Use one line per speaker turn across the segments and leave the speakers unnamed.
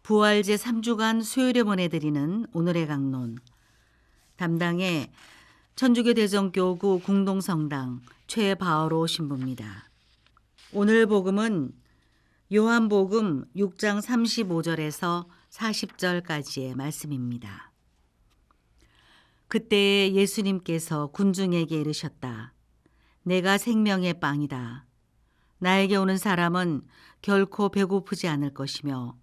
부활제 3주간 수요일에 보내드리는 오늘의 강론. 담당의 천주교 대전교구 궁동성당 최바오로 신부입니다. 오늘 복음은 요한복음 6장 35절에서 40절까지의 말씀입니다. 그때 예수님께서 군중에게 이르셨다. 내가 생명의 빵이다. 나에게 오는 사람은 결코 배고프지 않을 것이며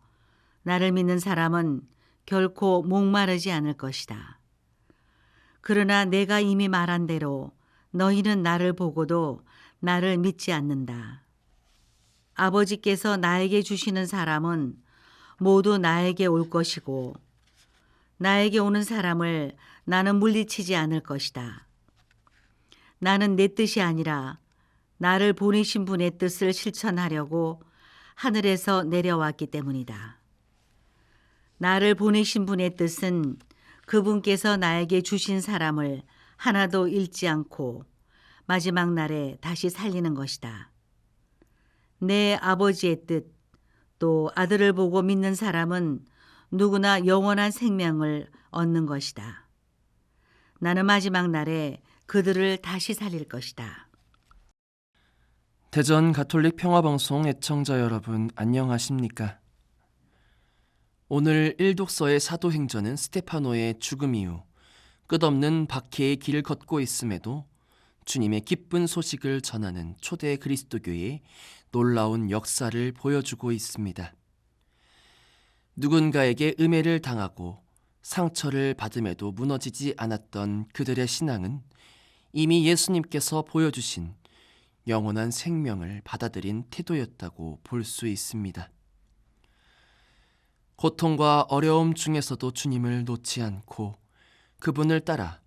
나를 믿는 사람은 결코 목마르지 않을 것이다. 그러나 내가 이미 말한 대로 너희는 나를 보고도 나를 믿지 않는다. 아버지께서 나에게 주시는 사람은 모두 나에게 올 것이고 나에게 오는 사람을 나는 물리치지 않을 것이다. 나는 내 뜻이 아니라 나를 보내신 분의 뜻을 실천하려고 하늘에서 내려왔기 때문이다. 나를 보내신 분의 뜻은 그분께서 나에게 주신 사람을 하나도 잃지 않고 마지막 날에 다시 살리는 것이다. 내 아버지의 뜻, 또 아들을 보고 믿는 사람은 누구나 영원한 생명을 얻는 것이다. 나는 마지막 날에 그들을 다시 살릴 것이다.
대전 가톨릭 평화방송 애청자 여러분 안녕하십니까? 오늘 일독서의 사도행전은 스테파노의 죽음 이후 끝없는 박해의 길을 걷고 있음에도 주님의 기쁜 소식을 전하는 초대 그리스도교의 놀라운 역사를 보여주고 있습니다. 누군가에게 음해를 당하고 상처를 받음에도 무너지지 않았던 그들의 신앙은 이미 예수님께서 보여주신 영원한 생명을 받아들인 태도였다고 볼 수 있습니다. 고통과 어려움 중에서도 주님을 놓지 않고 그분을 따라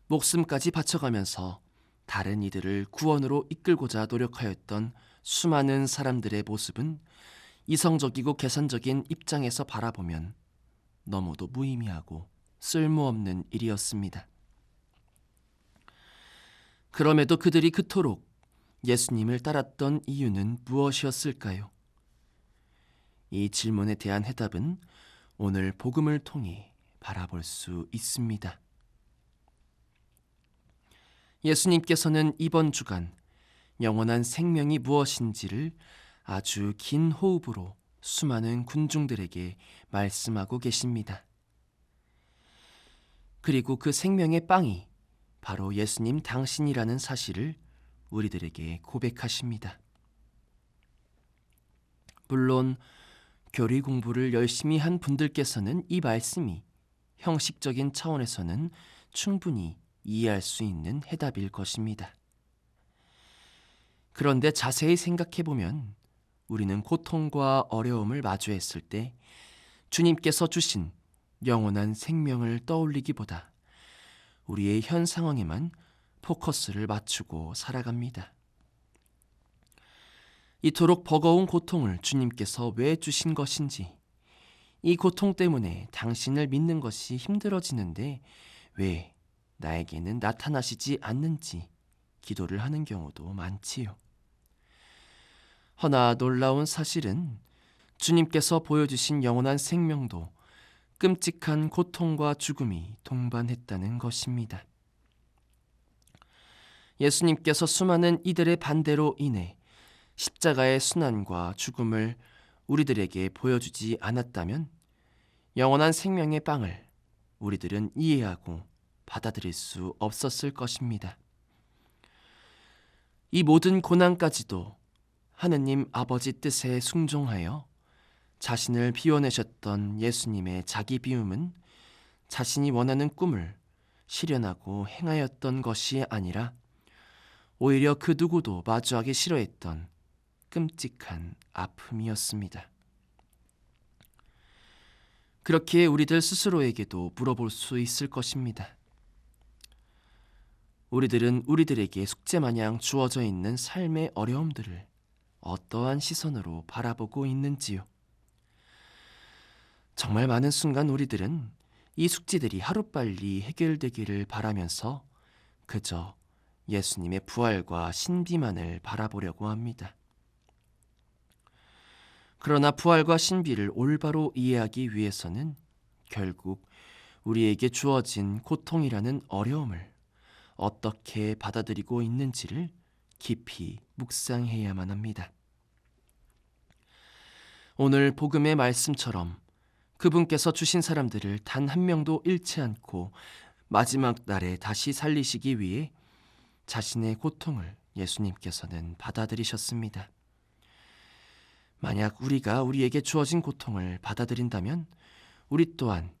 목숨까지 바쳐가면서 다른 이들을 구원으로 이끌고자 노력하였던 수많은 사람들의 모습은 이성적이고 계산적인 입장에서 바라보면 너무도 무의미하고 쓸모없는 일이었습니다. 그럼에도 그들이 그토록 예수님을 따랐던 이유는 무엇이었을까요? 이 질문에 대한 해답은 오늘 복음을 통해 바라볼 수 있습니다. 예수님께서는 이번 주간 영원한 생명이 무엇인지를 아주 긴 호흡으로 수많은 군중들에게 말씀하고 계십니다. 그리고 그 생명의 빵이 바로 예수님 당신이라는 사실을 우리들에게 고백하십니다. 물론 교리 공부를 열심히 한 분들께서는 이 말씀이 형식적인 차원에서는 충분히 이해할 수 있는 해답일 것입니다. 그런데 자세히 생각해보면 우리는 고통과 어려움을 마주했을 때 주님께서 주신 영원한 생명을 떠올리기보다 우리의 현 상황에만 포커스를 맞추고 살아갑니다. 이토록 버거운 고통을 주님께서 왜 주신 것인지, 이 고통 때문에 당신을 믿는 것이 힘들어지는데 왜 나에게는 나타나시지 않는지 기도를 하는 경우도 많지요. 허나 놀라운 사실은 주님께서 보여주신 영원한 생명도 끔찍한 고통과 죽음이 동반했다는 것입니다. 예수님께서 수많은 이들의 반대로 인해 십자가의 순환과 죽음을 우리들에게 보여주지 않았다면 영원한 생명의 빵을 우리들은 이해하고 받아들일 수 없었을 것입니다. 이 모든 고난까지도 하느님 아버지 뜻에 순종하여 자신을 비워내셨던 예수님의 자기 비움은 자신이 원하는 꿈을 실현하고 행하였던 것이 아니라 오히려 그 누구도 마주하기 싫어했던 끔찍한 아픔이었습니다. 그렇게 우리들 스스로에게도 물어볼 수 있을 것입니다. 우리들은 우리들에게 숙제마냥 주어져 있는 삶의 어려움들을 어떠한 시선으로 바라보고 있는지요? 정말 많은 순간 우리들은 이 숙제들이 하루빨리 해결되기를 바라면서 그저 예수님의 부활과 신비만을 바라보려고 합니다. 그러나 부활과 신비를 올바로 이해하기 위해서는 결국 우리에게 주어진 고통이라는 어려움을 어떻게 받아들이고 있는지를 깊이 묵상해야만 합니다. 오늘 복음의 말씀처럼 그분께서 주신 사람들을 단 한 명도 잃지 않고 마지막 날에 다시 살리시기 위해 자신의 고통을 예수님께서는 받아들이셨습니다. 만약 우리가 우리에게 주어진 고통을 받아들인다면 우리 또한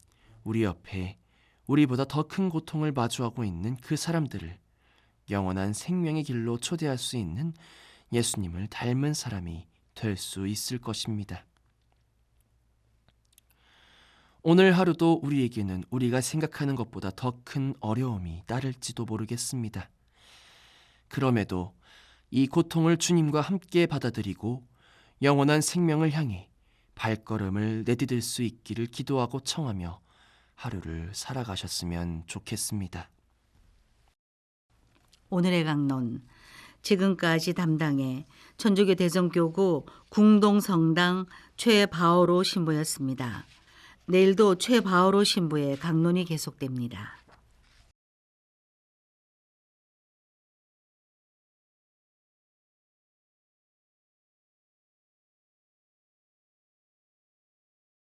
우리 옆에 우리보다 더 큰 고통을 마주하고 있는 그 사람들을 영원한 생명의 길로 초대할 수 있는 예수님을 닮은 사람이 될 수 있을 것입니다. 오늘 하루도 우리에게는 우리가 생각하는 것보다 더 큰 어려움이 따를지도 모르겠습니다. 그럼에도 이 고통을 주님과 함께 받아들이고 영원한 생명을 향해 발걸음을 내디딜 수 있기를 기도하고 청하며 하루를 살아가셨으면 좋겠습니다.
오늘의 강론, 지금까지 담당해 천주교 대성교구 궁동성당 최바오로 신부였습니다. 내일도 최바오로 신부의 강론이 계속됩니다.